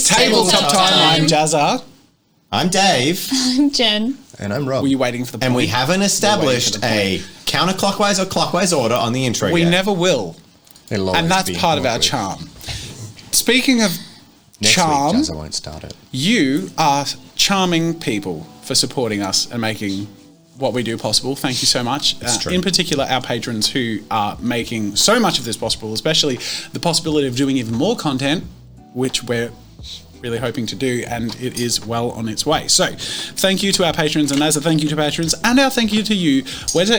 It's Tabletop Time. I'm Jazza. I'm Dave. I'm Jen. And I'm Rob. Were you waiting for the point? And we haven't established a counterclockwise or clockwise order on the intro We yet. never will. And that's part of our charm. Speaking of charm, Next week, Jazza won't start it. you are charming people for supporting us and making what we do possible. Thank you so much. In particular, our patrons who are making so much of this possible, especially the possibility of doing even more content, which we're really hoping to do, and it is well on its way. So thank you to our patrons, and as a thank you to patrons, and our thank you to you,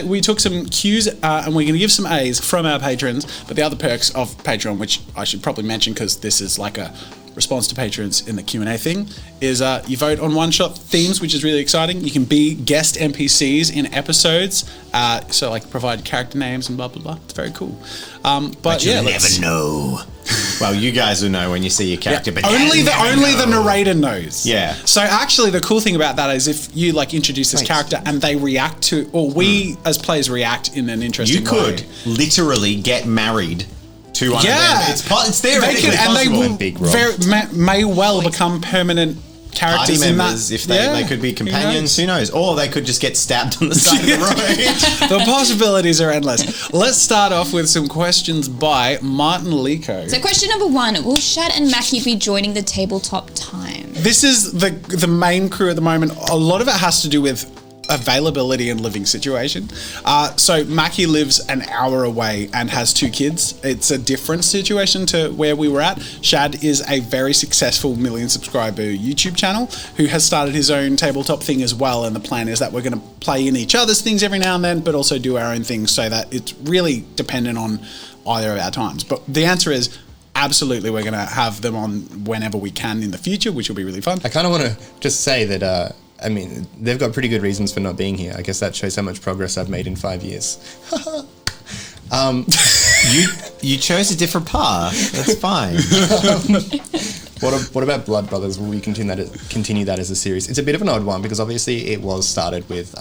we took some cues and we're going to give some A's from our patrons, but the other perks of Patreon, which I should probably mention because this is like a response to patrons in the Q&A thing, is you vote on one-shot themes, which is really exciting. You can be guest NPCs in episodes, so like provide character names and blah, blah, blah. It's very cool. But you'll never know. Well, you guys will know when you see your character, but only the narrator knows. Yeah. So actually, the cool thing about that is if you like introduce this character and they react to, or we as players react in an interesting way. You could literally get married to one of them. It's theoretically possible. They may well become permanent characters party members, if they could be companions, who knows? Or they could just get stabbed on the side of the road. The possibilities are endless. Let's start off with some questions by Martin Ličko. So question number 1, will Shad and Mackie be joining the Tabletop Time? This is the main crew at the moment. A lot of it has to do with availability and living situation. So Mackie lives an hour away and has 2 kids. It's a different situation to where we were at. Shad is a very successful 1 million subscriber YouTube channel who has started his own tabletop thing as well, and the plan is that we're going to play in each other's things every now and then, but also do our own things, so that it's really dependent on either of our times. But the answer is absolutely we're going to have them on whenever we can in the future, which will be really fun. I kind of want to just say that I mean, they've got pretty good reasons for not being here. I guess that shows how much progress I've made in 5 years. You chose a different path. That's fine. What about Blood Brothers? Will we continue that as a series? It's a bit of an odd one because obviously it was started with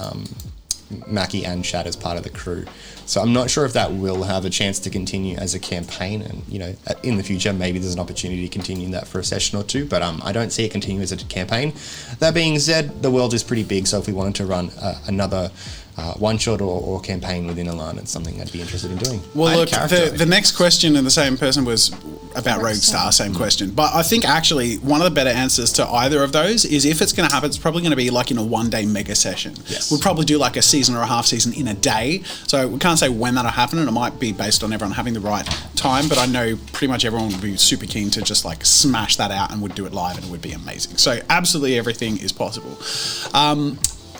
Mackie and Shad as part of the crew. So I'm not sure if that will have a chance to continue as a campaign, and in the future maybe there's an opportunity to continue that for a session or 2, but I don't see it continue as a campaign. That being said, the world is pretty big, so if we wanted to run another one-shot or campaign within a line, it's something I'd be interested in doing. Well, look, the next question, and the same person was about Roguestar, same question. But I think actually one of the better answers to either of those is if it's going to happen, it's probably going to be like in a 1-day mega session. Yes. We'll probably do like a season or a half season in a day. So we can't say when that'll happen, and it might be based on everyone having the right time, but I know pretty much everyone would be super keen to just like smash that out and would do it live, and it would be amazing. So absolutely everything is possible.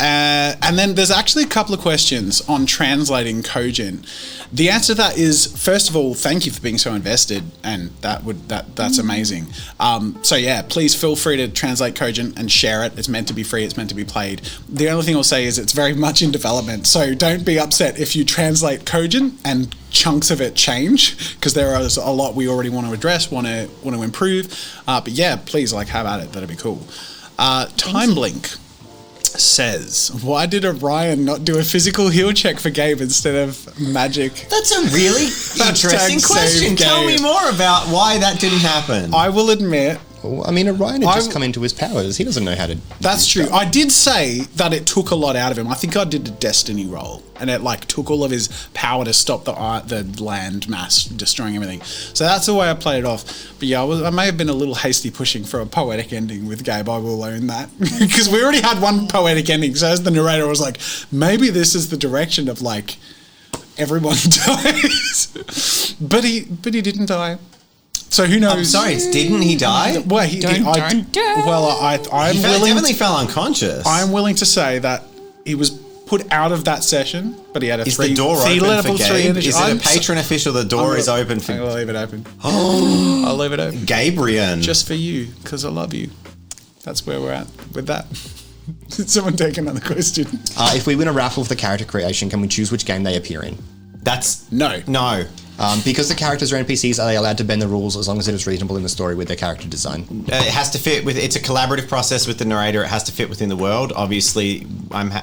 And then there's actually a couple of questions on translating Kojin. The answer to that is, first of all, thank you for being so invested, and that's amazing. So yeah, please feel free to translate Kojin and share it. It's meant to be free. It's meant to be played. The only thing I'll say is it's very much in development, so don't be upset if you translate Kojin and chunks of it change, because there is a lot we already want to address, want to improve. But yeah, please have at it. That'd be cool. Timeblink says, why did Orion not do a physical heal check for Gabe instead of magic? That's a really interesting question. Tell me more about why that didn't happen. I will admit... Well, I mean, Orion had just come into his powers. He doesn't know how to... That's true. I did say that it took a lot out of him. I think I did a destiny roll, and it took all of his power to stop the land mass destroying everything. So that's the way I played it off. But yeah, I may have been a little hasty pushing for a poetic ending with Gabe. I will own that. Because we already had one poetic ending. So as the narrator, I was like, maybe this is the direction of everyone dies. But he didn't die. So who knows? I'm sorry, didn't he die? Well, I'm definitely fell unconscious. I'm willing to say that he was put out of that session, but he had a the door open for Gabe? Is it a patron official? The door is open for... I'll leave it open. I'll leave it open. Gabriel. Just for you, because I love you. That's where we're at with that. Did someone take another question? If we win a raffle for the character creation, can we choose which game they appear in? That's... No. Because the characters are NPCs, are they allowed to bend the rules as long as it is reasonable in the story with their character design? It has to fit with... It's a collaborative process with the narrator. It has to fit within the world. Obviously,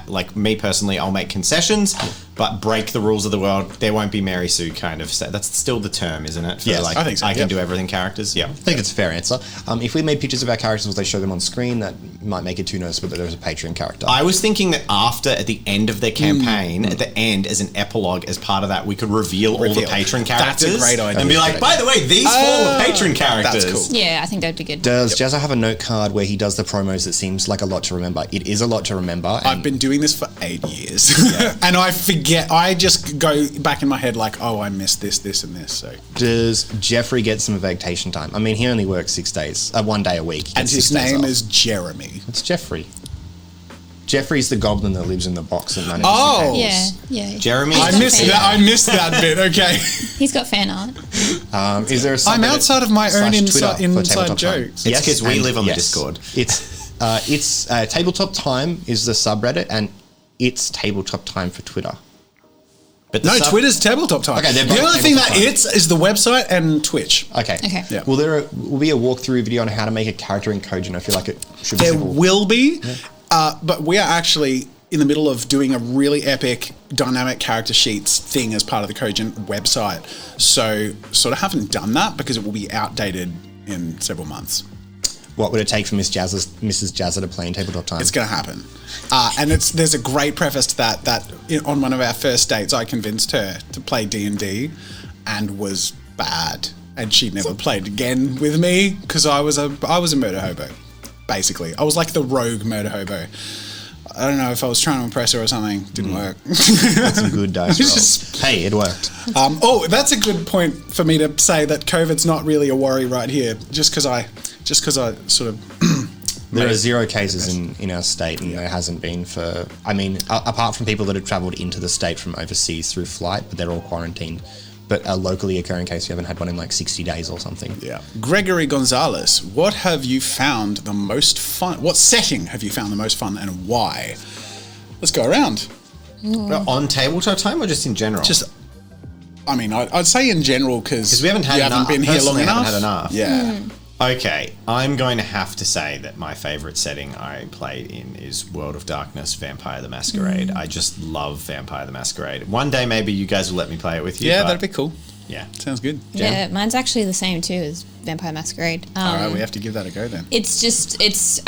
like me personally, I'll make concessions, but break the rules of the world. There won't be Mary Sue kind of. That's still the term, isn't it? Yes, like, I think so. I can do everything characters. Yeah, I think it's a fair answer. If we made pictures of our characters, they show them on screen, that might make it too noticeable that there's a Patreon character. I was thinking that at the end of their campaign, at the end, as an epilogue, as part of that, we could reveal all the patron characters. That's a great idea. And be like, by the way, these 4 were patron characters. That's cool. Yeah, I think that'd be good. Does Jazza have a note card where he does the promos that seems like a lot to remember? It is a lot to remember. I've been doing this for 8 years. And I forget. I just go back in my head like, oh, I missed this, this, and this. So does Jeffrey get some vacation time? I mean, he only works 6 days, 1 day a week. He and gets his 6 days name off. is Jeremy. It's Jeffrey. Jeffrey's the goblin that lives in the box that manages Oh. the tables. Yeah. Jeremy. I missed that bit. Okay. He's got fan art. Is there a I'm subreddit outside of my own / Twitter inside for Tabletop Time? jokes. It's 'cause we and live on the Discord. It's Tabletop Time is the subreddit, and it's Tabletop Time for Twitter. But No, Twitter's Tabletop Time. Okay, they're the both only thing that Tabletop Time. is the website and Twitch. Okay. Yeah. Will there be a walkthrough video on how to make a character in Cogent? I feel like it should be There simple. will be, but we are actually in the middle of doing a really epic dynamic character sheets thing as part of the Cogent website. So sort of haven't done that because it will be outdated in several months. What would it take for Mrs. Jazza to play in Tabletop Time? It's going to happen. And there's a great preface to that on one of our first dates, I convinced her to play D&D and was bad. And she never played again with me because I was a murder hobo, basically. I was like the rogue murder hobo. I don't know if I was trying to impress her or something. Didn't work. That's a good dice roll. Hey, it worked. That's a good point for me to say that COVID's not really a worry right here. Just because I sort of... There are 0 cases in our state, and there hasn't been for... I mean, apart from people that have travelled into the state from overseas through flight, but they're all quarantined. But a locally occurring case, we haven't had one in like 60 days or something. Yeah. Gregory Gonzales, what have you found the most fun? What setting have you found the most fun and why? Let's go around. On Tabletop Time or just in general? I'd say in general because we haven't had enough. been here long Personally, enough. haven't had enough. Yeah. Okay, I'm going to have to say that my favourite setting I played in is World of Darkness, Vampire the Masquerade. I just love Vampire the Masquerade. One day maybe you guys will let me play it with you. Yeah, but that'd be cool. Yeah. Sounds good. Yeah, mine's actually the same too as Vampire Masquerade. All right, we have to give that a go then. It's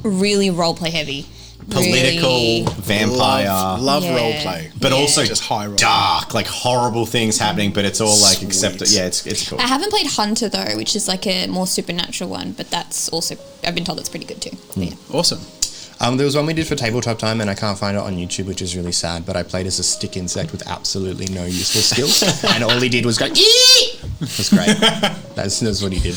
really roleplay heavy. Political, Really, vampire, Love Yeah. roleplay. but Yeah. also Just high roll. dark, like horrible things happening, but it's all like Sweet. accepted. Yeah, it's cool. I haven't played Hunter though, which is like a more supernatural one, but that's also I've been told it's pretty good too. But yeah. Awesome. There was one we did for Tabletop Time, and I can't find it on YouTube, which is really sad, but I played as a stick insect with absolutely no useful skills, and all he did was go, "Eee!" It was great. That's what he did.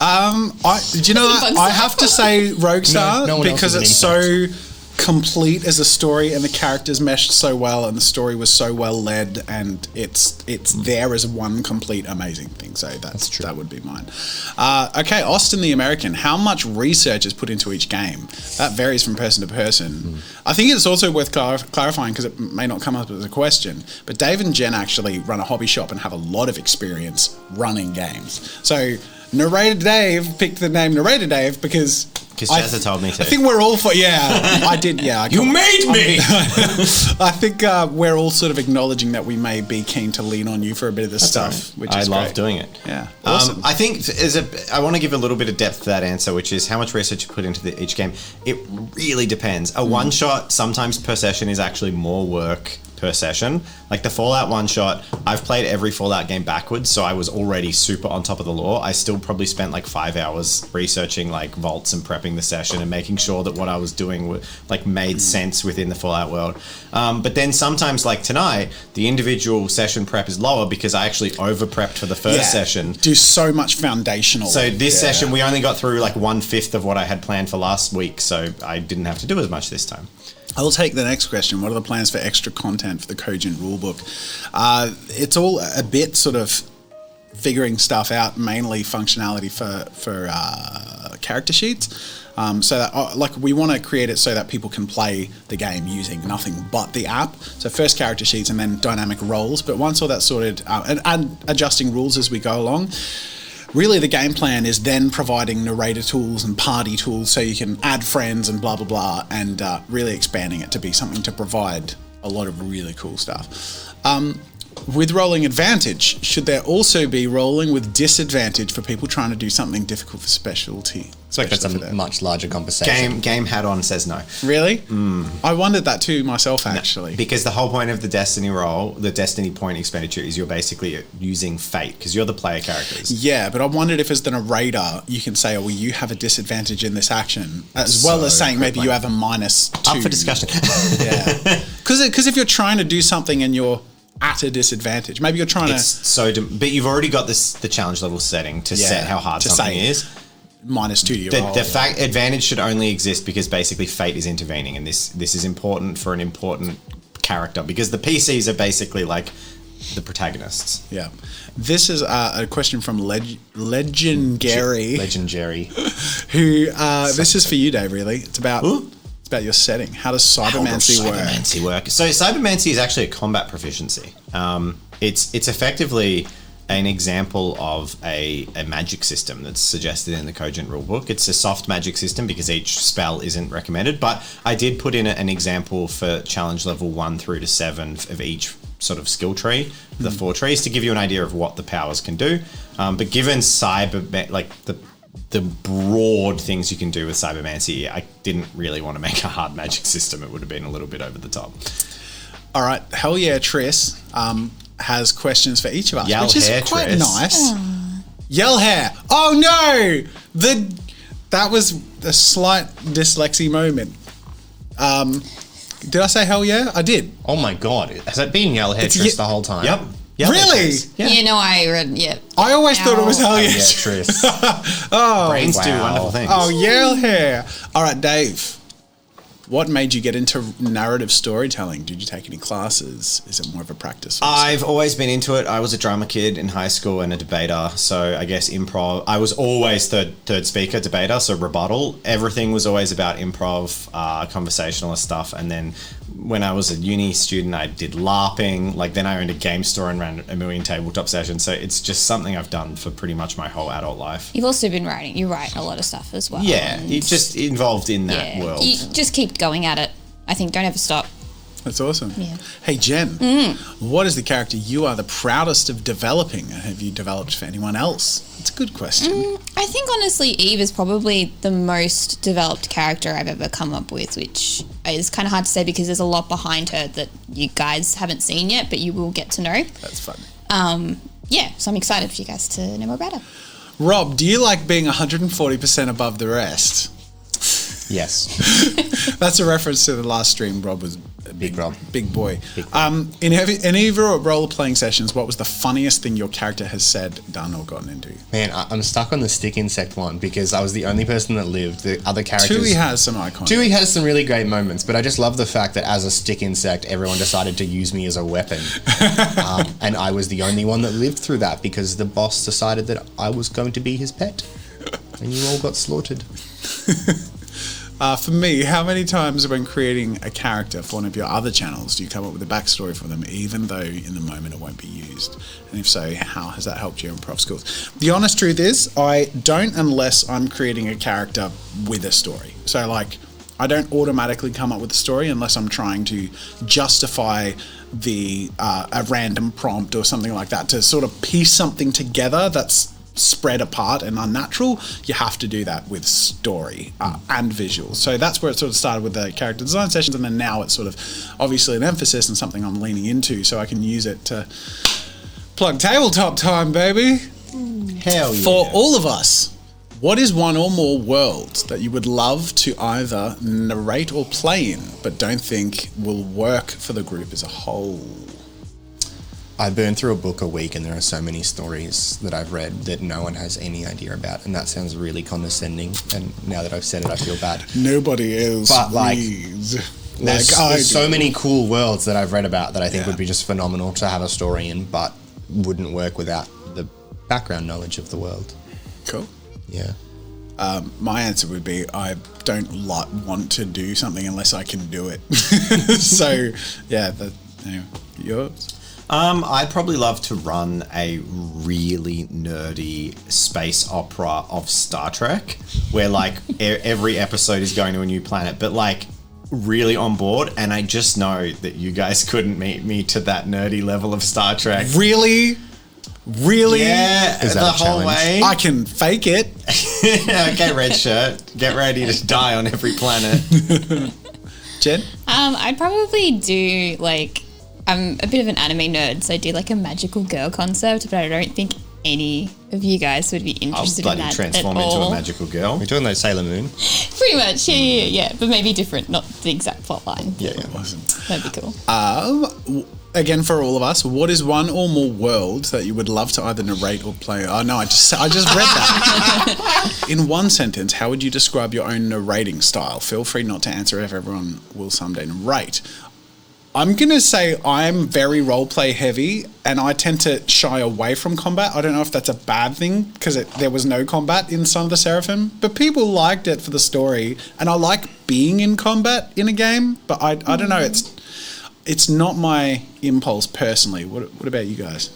I have to say Roguestar No one else because is an it's so complete as a story and the characters meshed so well and the story was so well led and it's there as one complete amazing thing. So that's true. That would be mine. Okay, Austin the American. How much research is put into each game? That varies from person to person. I think it's also worth clarifying because it may not come up as a question, but Dave and Jen actually run a hobby shop and have a lot of experience running games. So Narrator Dave picked the name Narrator Dave because Jazza told me to. I think we're all for I did. Yeah, You made me. I think we're all sort of acknowledging that we may be keen to lean on you for a bit of this stuff, which I is love great. doing it. Yeah, awesome. I think I want to give a little bit of depth to that answer, which is how much research you put into each game. It really depends. A one shot sometimes per session is actually more work per session. Like the Fallout one shot, I've played every Fallout game backwards, so I was already super on top of the lore. I still probably spent like 5 hours researching like vaults and prepping the session and making sure that what I was doing made sense within the Fallout world. But then sometimes, like tonight, the individual session prep is lower because I actually over prepped for the first session. Do so much foundational. So this session, we only got through like 1/5 of what I had planned for last week, so I didn't have to do as much this time. I'll take the next question. What are the plans for extra content for the Cogent rulebook? It's all a bit sort of figuring stuff out, mainly functionality for character sheets. So that we want to create it so that people can play the game using nothing but the app. So first character sheets and then dynamic roles. But once all that's sorted and adjusting rules as we go along. really the game plan is then providing narrator tools and party tools so you can add friends and blah, blah, blah, and really expanding it to be something to provide a lot of really cool stuff. With rolling advantage, should there also be rolling with disadvantage for people trying to do something difficult for specialty? It's like that's a much larger conversation. Game hat on says no. Really? I wondered that too myself, actually. No, because the whole point of the Destiny roll, the Destiny point expenditure, is you're basically using fate because you're the player characters. Yeah, but I wondered if as the narrator, you can say, oh, well, you have a disadvantage in this action, as well as saying maybe you have a -2. Up for discussion. Yeah. Because if you're trying to do something and you're at a disadvantage, maybe you're trying but you've already got the challenge level setting to set how hard something is. -2 to your roll. The fact advantage should only exist because basically fate is intervening, and this is important for an important character because the PCs are basically like the protagonists. Yeah. This is a question from Legendary. Who this is for you, Dave, really. It's about your setting. How does cybermancy work? So cybermancy is actually a combat proficiency. It's effectively an example of a magic system that's suggested in the Cogent rulebook. It's a soft magic system because each spell isn't recommended, but I did put in an example for challenge level 1 through to 7 of each sort of skill tree, the 4 trees, to give you an idea of what the powers can do. But given the broad things you can do with cybermancy, I didn't really want to make a hard magic system. It would have been a little bit over the top. All right. Hell yeah, Triss has questions for each of us, which is quite Triss. Nice. Yell hair. Oh no! That was a slight dyslexia moment. Did I say hell yeah? I did. Oh my god. Has it been yell hair Triss the whole time? Yep. Really? Yeah, no, I read, I always thought it was hell yeah. Triss. Brains do wonderful things. Oh, yell hair. All right, Dave. What made you get into narrative storytelling? Did you take any classes? Is it more of a practice? I've always been into it. I was a drama kid in high school and a debater. So I guess improv. I was always third speaker, debater, so rebuttal. Everything was always about improv, conversationalist stuff. And then when I was a uni student, I did LARPing. Then I owned a game store and ran a million tabletop sessions. So it's just something I've done for pretty much my whole adult life. You've also been writing. You write a lot of stuff as well. Yeah, you're just involved in that world. You just keep going at it. I think don't ever stop. That's awesome. Yeah. Hey, Jen, what is the character you are the proudest of developing? Have you developed for anyone else? It's a good question. I think, honestly, Eve is probably the most developed character I've ever come up with, which is kind of hard to say because there's a lot behind her that you guys haven't seen yet, but you will get to know. That's fun. So I'm excited for you guys to know more about her. Rob, do you like being 140% above the rest? Yes. That's a reference to the last stream. Rob was Big Rob. Big boy. In any of your role-playing sessions, what was the funniest thing your character has said, done, or gotten into? Man, I'm stuck on the stick insect one because I was the only person that lived. The other characters... Tui has some iconic. Tui has some really great moments, but I just love the fact that as a stick insect, everyone decided to use me as a weapon. And I was the only one that lived through that because the boss decided that I was going to be his pet. And you all got slaughtered. For me, how many times when creating a character for one of your other channels do you come up with a backstory for them, even though in the moment it won't be used? And if so, how has that helped your improv skills? The honest truth is, I don't unless I'm creating a character with a story. So, I don't automatically come up with a story unless I'm trying to justify a random prompt or something like that to sort of piece something together that's spread apart and unnatural. You have to do that with story and visuals. So that's where it sort of started with the character design sessions, and then now it's sort of obviously an emphasis and something I'm leaning into so I can use it to plug tabletop time, baby. Hell yeah. For all of us, what is one or more worlds that you would love to either narrate or play in but don't think will work for the group as a whole? I burn through a book a week and there are so many stories that I've read that no one has any idea about, and that sounds really condescending, and now that I've said it I feel bad. Nobody else reads. There's so many cool worlds that I've read about that I think would be just phenomenal to have a story in, but wouldn't work without the background knowledge of the world. Cool. Yeah. My answer would be I don't want to do something unless I can do it. So, yeah, anyway, yours? I'd probably love to run a really nerdy space opera of Star Trek, where like every episode is going to a new planet, but like really on board. And I just know that you guys couldn't meet me to that nerdy level of Star Trek. Really? Yeah, Is that the a whole challenge? way. I can fake it. Okay, red shirt, get ready to die on every planet. Jen? I'd probably do like, I'm a bit of an anime nerd, so I do like a magical girl concept, but I don't think any of you guys would be I'll interested in bloody that transform at into all. a magical girl. We're talking about Sailor Moon. Pretty much, yeah, but maybe different, not the exact plot line. Yeah. Awesome. That'd be cool. Again, for all of us, what is one or more worlds that you would love to either narrate or play? Oh no, I just read that. In one sentence, how would you describe your own narrating style? Feel free not to answer if everyone will someday narrate. I'm going to say I'm very roleplay heavy and I tend to shy away from combat. I don't know if that's a bad thing because there was no combat in Son of the Seraphim, but people liked it for the story and I like being in combat in a game, but I don't know, it's not my impulse personally. What about you guys?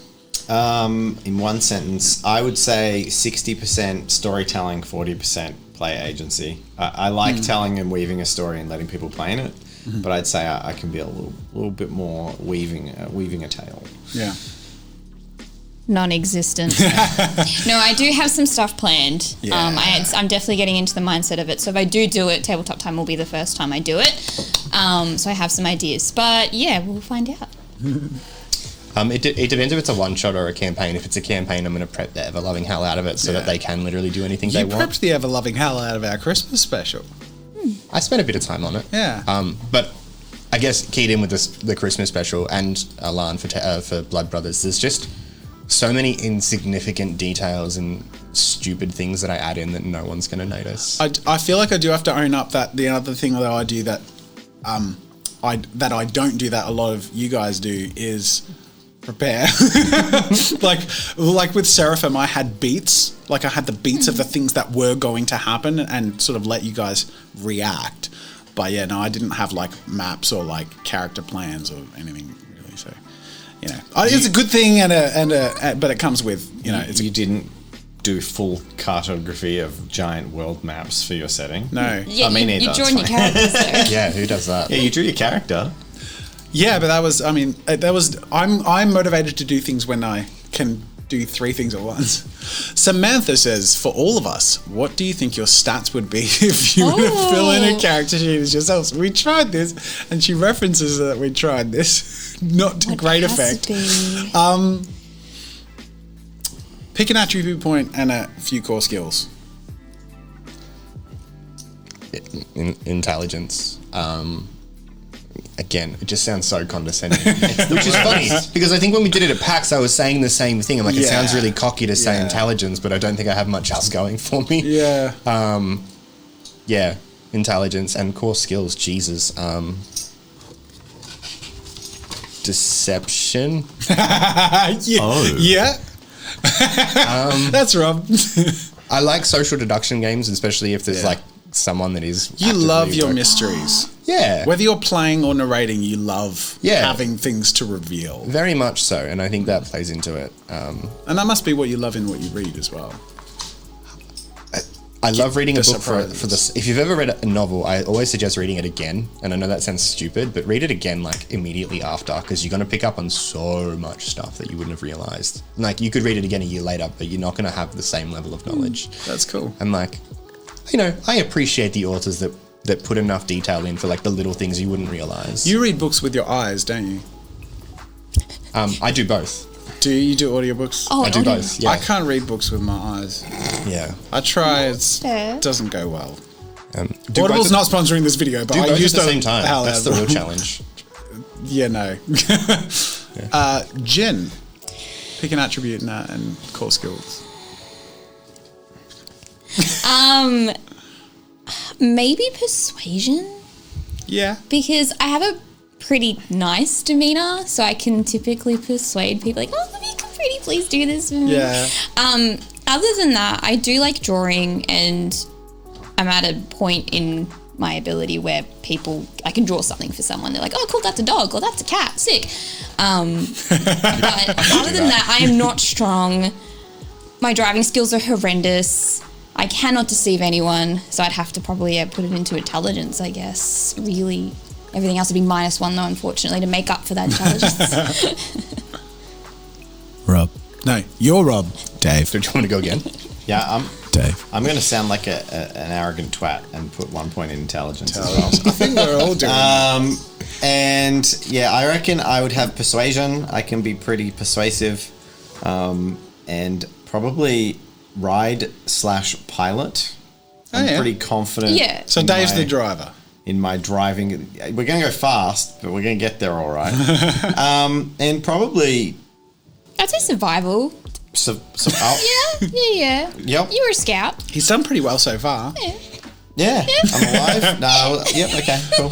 In one sentence, I would say 60% storytelling, 40% play agency. I like telling and weaving a story and letting people play in it, but I'd say I can be a little bit more weaving a tale. Yeah. Non-existent. No, I do have some stuff planned. Yeah. I'm definitely getting into the mindset of it. So if I do it, Tabletop Time will be the first time I do it. So I have some ideas. But yeah, we'll find out. It depends if it's a one-shot or a campaign. If it's a campaign, I'm going to prep the ever-loving hell out of it so that they can literally do anything they You want. prepped the ever-loving hell out of our Christmas special. I spent a bit of time on it. Yeah. But I guess keyed in with the Christmas special and Alan for Blood Brothers, there's just so many insignificant details and stupid things that I add in that no one's going to notice. I feel like I do have to own up that the other thing that I do that I don't do that a lot of you guys do is prepare. like with Seraphim, I had beats. Like I had the beats of the things that were going to happen and sort of let you guys react. But yeah, no, I didn't have like maps or like character plans or anything really. So, you know, it's a good thing but it comes with, you know, You didn't do full cartography of giant world maps for your setting. No. Yeah, me neither, you're drawing it's your characters though. Yeah, who does that? Yeah, you drew your character. Yeah, but I'm motivated to do things when I can do 3 things at once. Samantha says, for all of us, what do you think your stats would be if you were to fill in a character sheet as yourself? So we tried this, and she references that we tried this, not to great effect. Pick an attribute point and a few core skills. Intelligence. Again, it just sounds so condescending, which is funny because I think when we did it at PAX, I was saying the same thing. I'm like, it sounds really cocky to say intelligence, but I don't think I have much else going for me. Yeah. Yeah, intelligence and core skills. Jesus. Deception. Yeah. Oh. Yeah. That's Rob. I like social deduction games, especially if there's like someone that is. You love your working. mysteries. Yeah. Whether you're playing or narrating, you love having things to reveal. Very much so, and I think that plays into it. And that must be what you love in what you read as well. I love reading a book for surprises. this. If you've ever read a novel, I always suggest reading it again. And I know that sounds stupid, but read it again like immediately after, because you're going to pick up on so much stuff that you wouldn't have realized. Like you could read it again a year later, but you're not going to have the same level of knowledge. That's cool. And like, you know, I appreciate the authors that put enough detail in for like the little things you wouldn't realize. You read books with your eyes, don't you? I do both. Do you do audiobooks? Oh, I do both. Yeah. I can't read books with my eyes. Yeah. I try. It fair. doesn't go well. Do Audible's both not sponsoring this video, but do I both used at the to same time. hell That's out the of real them. challenge. Yeah, no. Jen, pick an attribute and core skills. Maybe persuasion, Yeah. because I have a pretty nice demeanor, so I can typically persuade people like, oh, you can pretty please do this for me. Yeah. Other than that, I do like drawing, and I'm at a point in my ability where I can draw something for someone. They're like, oh, cool, that's a dog, or that's a cat, sick. But other than that, I am not strong. My driving skills are horrendous. I cannot deceive anyone, so I'd have to probably put it into intelligence, I guess. Really, everything else would be -1 though, unfortunately, to make up for that intelligence. Rob. No, you're Rob. Dave. Do you want to go again? Yeah, Dave. I'm going to sound like an arrogant twat and put 1 point in intelligence as well. I think we're all doing that. And yeah, I reckon I would have persuasion. I can be pretty persuasive. And probably ride/pilot. I'm pretty confident. Yeah. So Dave's the driver. In my driving. We're going to go fast, but we're going to get there all right. And probably... I'd say survival. Yeah. Yep. You were a scout. He's done pretty well so far. Yeah. I'm alive. No. Yep. Okay. Cool.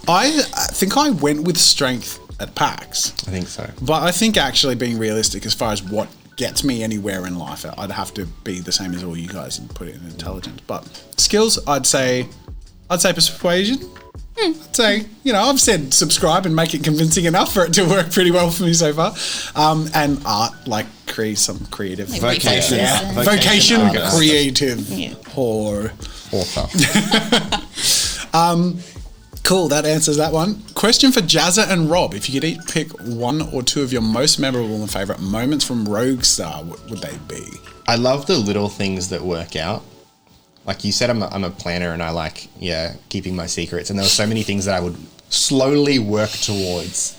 I think I went with strength at PAX. I think so. But I think actually being realistic as far as what gets me anywhere in life, I'd have to be the same as all you guys and put it in intelligence. But skills, I'd say persuasion. I'd say, I've said subscribe and make it convincing enough for it to work pretty well for me so far. And art, like some creative vocation. Vocation, creative. Yeah. Author. Author. Cool, that answers that one. Question for Jazza and Rob. If you could each pick 1 or 2 of your most memorable and favourite moments from Roguestar, what would they be? I love the little things that work out. Like you said, I'm a planner and I like, keeping my secrets. And there were so many things that I would slowly work towards.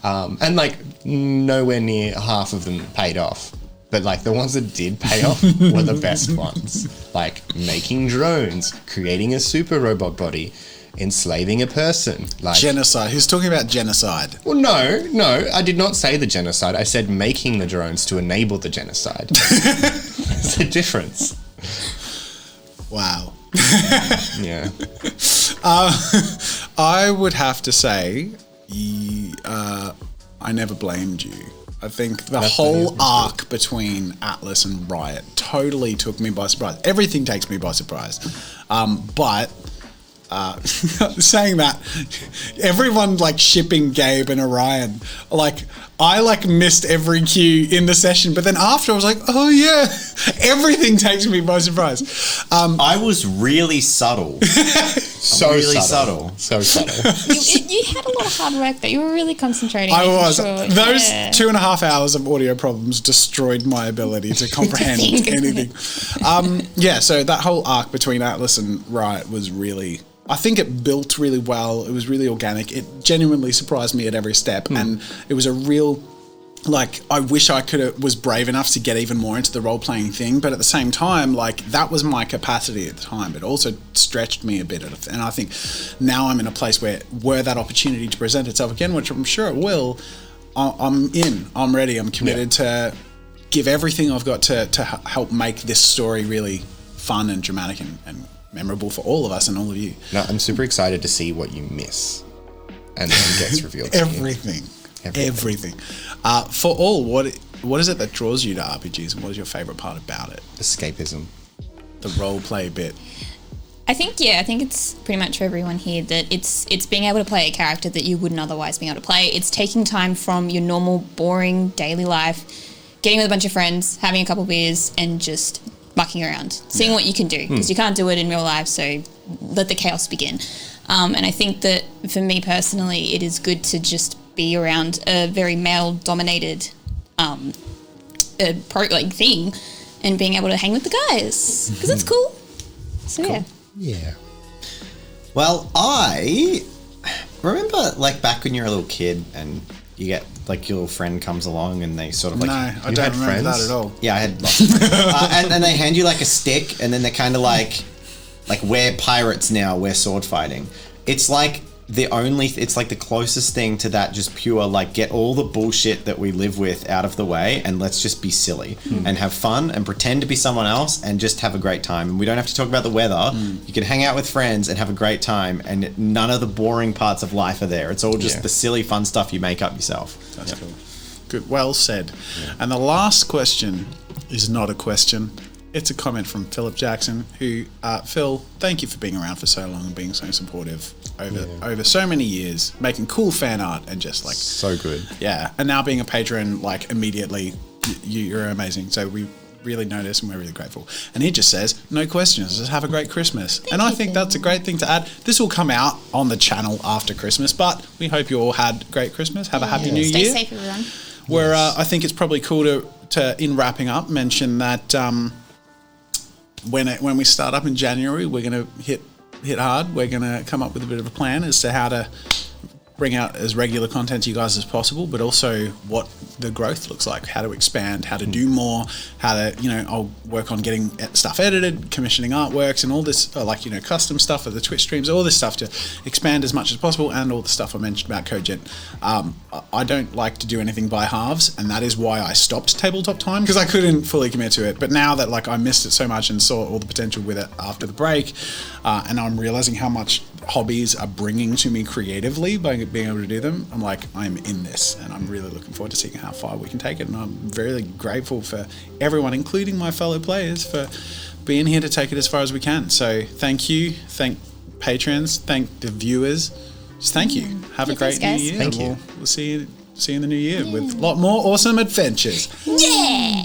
And like nowhere near half of them paid off. But like the ones that did pay off were the best ones. Like making drones, creating a super robot body, enslaving a person. Like Genocide. Who's talking about genocide? Well, no, I did not say the genocide. I said making the drones to enable the genocide. There's a difference. Wow. Yeah. I would have to say, I never blamed you. I think the whole arc between Atlas and Riot totally took me by surprise. Everything takes me by surprise. But saying that, everyone like shipping Gabe and Orion, like I like missed every cue in the session, but then after I was like, oh yeah, everything takes me by surprise. I was really subtle. So subtle. You had a lot of hard work that you were really concentrating. I was. Sure. Those 2.5 hours of audio problems destroyed my ability to comprehend anything. So that whole arc between Atlas and Riot was really... I think it built really well. It was really organic. It genuinely surprised me at every step. And it was a real... Like, I wish I was brave enough to get even more into the role-playing thing, but at the same time, like, that was my capacity at the time. It also stretched me a bit. And I think now I'm in a place where, were that opportunity to present itself again, which I'm sure it will, I'm in. I'm ready. I'm committed to give everything I've got to help make this story really fun and dramatic and memorable for all of us and all of you. No, I'm super excited to see what you miss and then gets revealed to Everything. For all, what is it that draws you to RPGs, and what is your favourite part about it? Escapism. The role play bit. I think it's pretty much for everyone here that it's being able to play a character that you wouldn't otherwise be able to play. It's taking time from your normal, boring daily life, getting with a bunch of friends, having a couple of beers, and just mucking around, seeing what you can do, because you can't do it in real life, so let the chaos begin. And I think that for me personally, it is good to just be around a very male-dominated thing and being able to hang with the guys, because it's cool. So cool. Yeah. Well, I remember like back when you were a little kid and you get like your little friend comes along and they sort of like... No, I don't remember that at all. Yeah, I had lots of and they hand you like a stick and then they're kind of like we're pirates now, we're sword fighting. It's like it's like the closest thing to that, just pure like get all the bullshit that we live with out of the way and let's just be silly and have fun and pretend to be someone else and just have a great time. And we don't have to talk about the weather. You can hang out with friends and have a great time, and none of the boring parts of life are there. It's all just the silly fun stuff you make up yourself. That's cool. Good. Well said. Yeah. And the last question is not a question. It's a comment from Philip Jackson, who, Phil, thank you for being around for so long and being so supportive over so many years, making cool fan art and just like... So good. Yeah, and now being a patron, like immediately, you're amazing. So we really notice and we're really grateful. And he just says, no questions, just have a great Christmas. And I think that's a great thing to add. This will come out on the channel after Christmas, but we hope you all had a great Christmas. Have a happy new year. Stay safe, everyone. Where I think it's probably cool to in wrapping up, mention that when we start up in January, we're going to hit hard. We're going to come up with a bit of a plan as to how to bring out as regular content to you guys as possible, but also what the growth looks like, how to expand, how to do more, how to, I'll work on getting stuff edited, commissioning artworks and all this, custom stuff for the Twitch streams, all this stuff to expand as much as possible, and all the stuff I mentioned about CodeGen. I don't like to do anything by halves, and that is why I stopped Tabletop Time, because I couldn't fully commit to it. But now that I missed it so much and saw all the potential with it after the break, and I'm realizing how much hobbies are bringing to me creatively by being able to do them, I'm in this, and I'm really looking forward to seeing how far we can take it. And I'm very grateful for everyone, including my fellow players, for being here to take it as far as we can. So thank you, thank patrons, thank the viewers. Just thank you. Have a great new year. Thank you. We'll see you in the new year with a lot more awesome adventures. Yeah.